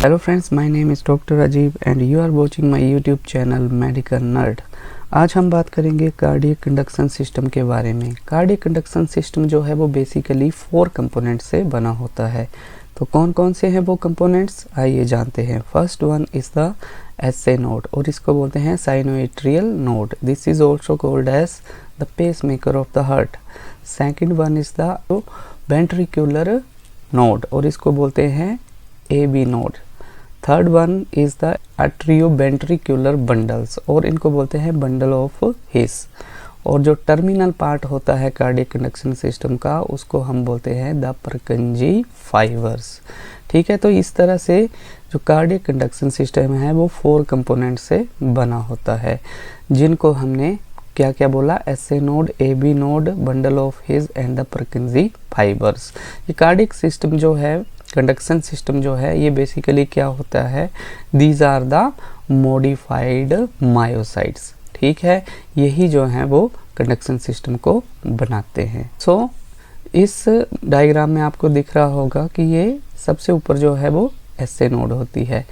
Hello friends, my name is Dr. Rajiv and you are watching my YouTube channel Medical Nerd। आज हम बात करेंगे cardiac conduction system के बारे में। कार्डियक कंडक्शन सिस्टम जो है वो बेसिकली 4 कंपोनेंट से बना होता है। तो कौन कौन से हैं वो कंपोनेंट्स, आइए जानते हैं। First one is the SA node और इसको बोलते हैं sinoatrial node. This is also called as the pacemaker of the heart. Second one is the ventricular node और इसको बोलते हैं AB node. Third one is the atrioventricular bundles और इनको बोलते हैं बंडल ऑफ हिस। और जो टर्मिनल पार्ट होता है कार्डियक कंडक्शन सिस्टम का उसको हम बोलते हैं द परकंजी फाइबर्स। ठीक है, तो इस तरह से जो कार्डियक कंडक्शन सिस्टम है वो 4 कंपोनेंट से बना होता है, जिनको हमने क्या क्या बोला, SA node, AB node, bundle of his and the Purkinje fibres. ये कार्डियक सिस्टम जो है, कंडक्शन सिस्टम जो है, ये बेसिकली क्या होता है, these are the modified myocytes. ठीक है, यही जो है वो कंडक्शन सिस्टम को बनाते हैं। सो इस डायग्राम में आपको दिख रहा होगा कि ये सबसे ऊपर जो है वो एसए नोड होती है,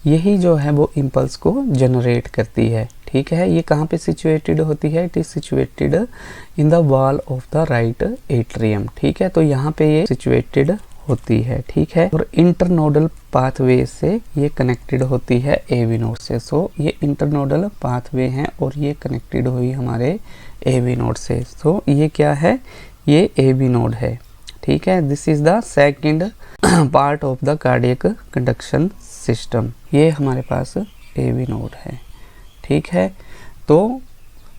यही जो है वो इम्पल्स को जनरेट करती है। ठीक है, ये कहाँ पे सिचुएटेड होती है, it is situated in the wall of the right atrium. ठीक है, तो यहाँ पे ये सिचुएटेड होती है। ठीक है, और इंटरनोडल पाथवे से ये कनेक्टेड होती है AB नोड से। सो ये इंटरनोडल पाथवे हैं और ये कनेक्टेड हुई हमारे AB नोड से। सो ये क्या है, ये AB नोड है। ठीक है, this is the second part of the cardiac conduction system. ये हमारे पास AB नोड है। ठीक है, तो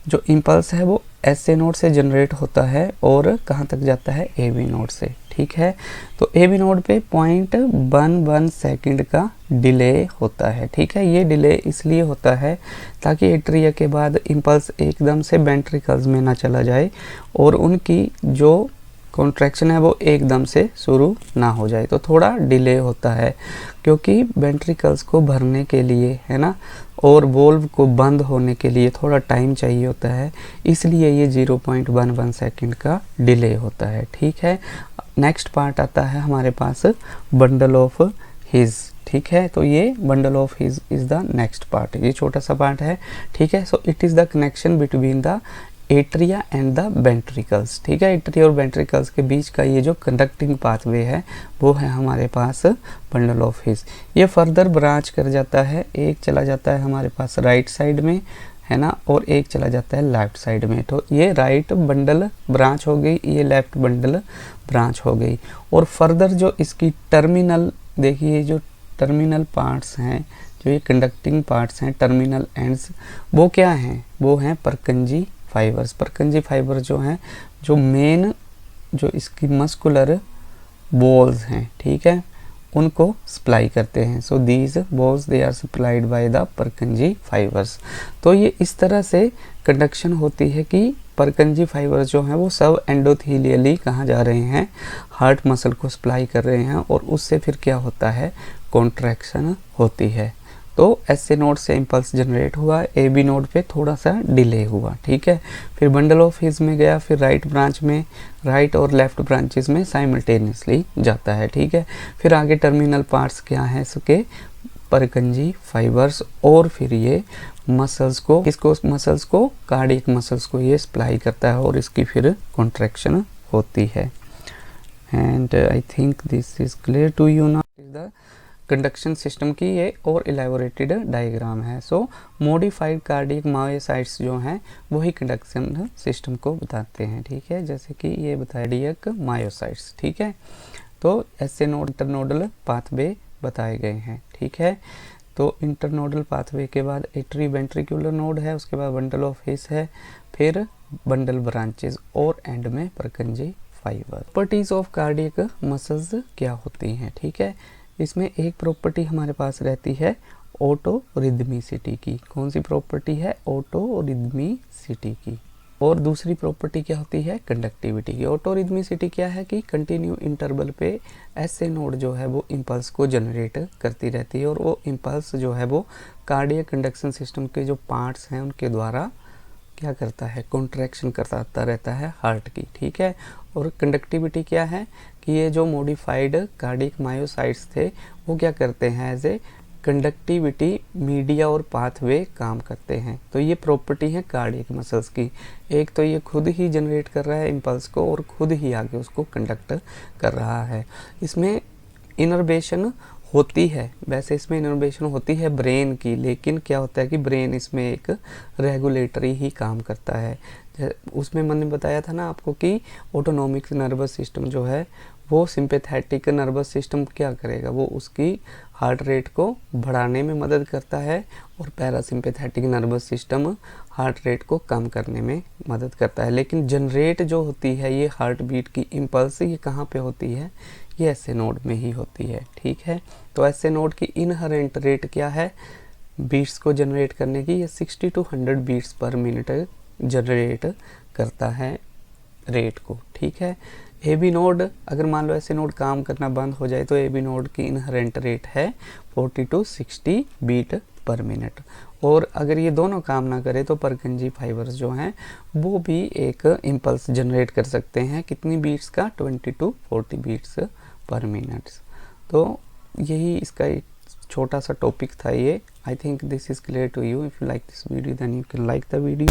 जो इम्पल्स है वो एसए नोड से जनरेट होता है और कहाँ तक जाता है, AB नोड से। ठीक है, तो AB नोड पे 0.11 सेकंड का डिले होता है। ठीक है, ये डिले इसलिए होता है ताकि एट्रिया के बाद इम्पल्स एकदम से वेंट्रिकल्स में ना चला जाए और उनकी जो कॉन्ट्रैक्शन है वो एकदम से शुरू ना हो जाए। तो थोड़ा डिले होता है क्योंकि वेंट्रिकल्स को भरने के लिए, है ना, और वोल्व को बंद होने के लिए थोड़ा टाइम चाहिए होता है, इसलिए ये 0.11 सेकंड का डिले होता है। ठीक है, नेक्स्ट पार्ट आता है हमारे पास बंडल ऑफ हिज। ठीक है, तो ये bundle of his is the next part, ये छोटा सा पार्ट है। ठीक है, so it is the connection between the atria and the ventricles. ठीक है, एट्रिया और वेंट्रिकल्स के बीच का ये जो कंडक्टिंग पाथवे है वो है हमारे पास बंडल ऑफ हिज। ये फर्दर ब्रांच कर जाता है, एक चला जाता है हमारे पास राइट साइड में, है ना, और एक चला जाता है लेफ्ट साइड में। तो ये राइट बंडल ब्रांच हो गई, ये लेफ्ट बंडल ब्रांच हो गई। और फर्दर जो इसकी टर्मिनल, देखिए जो टर्मिनल पार्ट्स हैं, जो ये कंडक्टिंग पार्ट्स हैं, टर्मिनल एंड्स, वो क्या हैं, वो हैं परकंजी फाइबर्स। परकंजी फाइबर जो हैं, जो मेन जो इसकी मस्कुलर बॉल्स हैं, ठीक है, उनको सप्लाई करते हैं। So these balls they are supplied by the Purkinje fibres. तो ये इस तरह से कंडक्शन होती है कि परकंजी फाइबर्स जो हैं वो सब एंडोथीलियली कहाँ जा रहे हैं, हार्ट मसल को सप्लाई कर रहे हैं और उससे फिर क्या होता है, कॉन्ट्रैक्शन होती है। तो एसए नोड से इम्पल्स जनरेट हुआ, AB नोड पे थोड़ा सा डिले हुआ। ठीक है, फिर बंडल ऑफ हिज में गया, फिर राइट ब्रांच में, राइट और लेफ्ट ब्रांचेस में साइमल्टेनियसली जाता है। ठीक है, फिर आगे टर्मिनल पार्ट्स क्या हैं इसके, परकंजी फाइबर्स, और फिर ये मसल्स को, किसको, मसल्स को, कार्डियक मसल्स को ये सप्लाई करता है और इसकी फिर कॉन्ट्रैक्शन होती है। And I think this is clear to you now. The conduction system की ये और इलेबोरेटेड डायग्राम है। सो मॉडिफाइड कार्डियक मायोसाइट्स जो हैं वही कंडक्शन सिस्टम को बताते हैं। ठीक है, जैसे कि ये कार्डियक मायोसाइट्स। ठीक है, तो एसए नोड इंटरनोडल पाथवे बताए गए हैं। ठीक है, तो इंटरनोडल पाथवे के बाद एट्रीवेंट्रिकुलर नोड है, उसके बाद बंडल ऑफ हिस है, फिर बंडल ब्रांचेस और एंड में Purkinje fibre. Properties of cardiac muscles क्या होती हैं, ठीक है, इसमें एक प्रॉपर्टी हमारे पास रहती है ऑटोरिदमिसिटी की। कौन सी प्रॉपर्टी है, ऑटोरिदमिसिटी की। और दूसरी प्रॉपर्टी क्या होती है, कंडक्टिविटी की। ऑटोरिदमिसिटी क्या है कि कंटिन्यू इंटरवल पे एसए नोड जो है वो इम्पल्स को जनरेट करती रहती है और वो इम्पल्स जो है वो कार्डियक कंडक्शन सिस्टम के जो पार्ट्स हैं उनके द्वारा क्या करता है, कॉन्ट्रैक्शन करता रहता है हार्ट की। ठीक है, और कंडक्टिविटी क्या है, कि ये जो मॉडिफाइड कार्डियक मायोसाइट्स थे वो क्या करते हैं, एज ए कंडक्टिविटी मीडिया और पाथवे काम करते हैं। तो ये प्रॉपर्टी है कार्डियक मसल्स की। एक तो ये खुद ही जनरेट कर रहा है इम्पल्स को और खुद ही आगे उसको कंडक्ट कर रहा है। इसमें इनर्वेशन होती है, वैसे इसमें इनर्वेशन होती है ब्रेन की, लेकिन क्या होता है कि ब्रेन इसमें एक रेगुलेटरी ही काम करता है। उसमें मैंने बताया था ना आपको कि ऑटोनॉमिक नर्वस सिस्टम जो है वो सिंपैथेटिक नर्वस सिस्टम क्या करेगा, वो उसकी हार्ट रेट को बढ़ाने में मदद करता है और parasympathetic nervous system heart rate को कम करने में मदद करता है। लेकिन जनरेट जो होती है ये हार्ट बीट की इम्पल्स, ये कहाँ पे होती है, ये एसए नोड में ही होती है। ठीक है, तो एसए नोड की इनहेरेंट रेट क्या है बीट्स को जनरेट करने की, ये 60 to 100 beats per minute generate करता है रेट को। ठीक है, ए बी नोड अगर मान लो ऐसे नोड काम करना बंद हो जाए तो ए बी नोड की इनहेरेंट रेट है 40 to 60 बीट पर मिनट। और अगर ये दोनों काम ना करे तो परकंजी फाइबर्स जो हैं वो भी एक इम्पल्स जनरेट कर सकते हैं, कितनी बीट्स का, 20 to 40 बीट्स पर मिनट। तो यही इसका एक छोटा सा टॉपिक था ये। I think this is clear to you. If you like this video then you can like the video.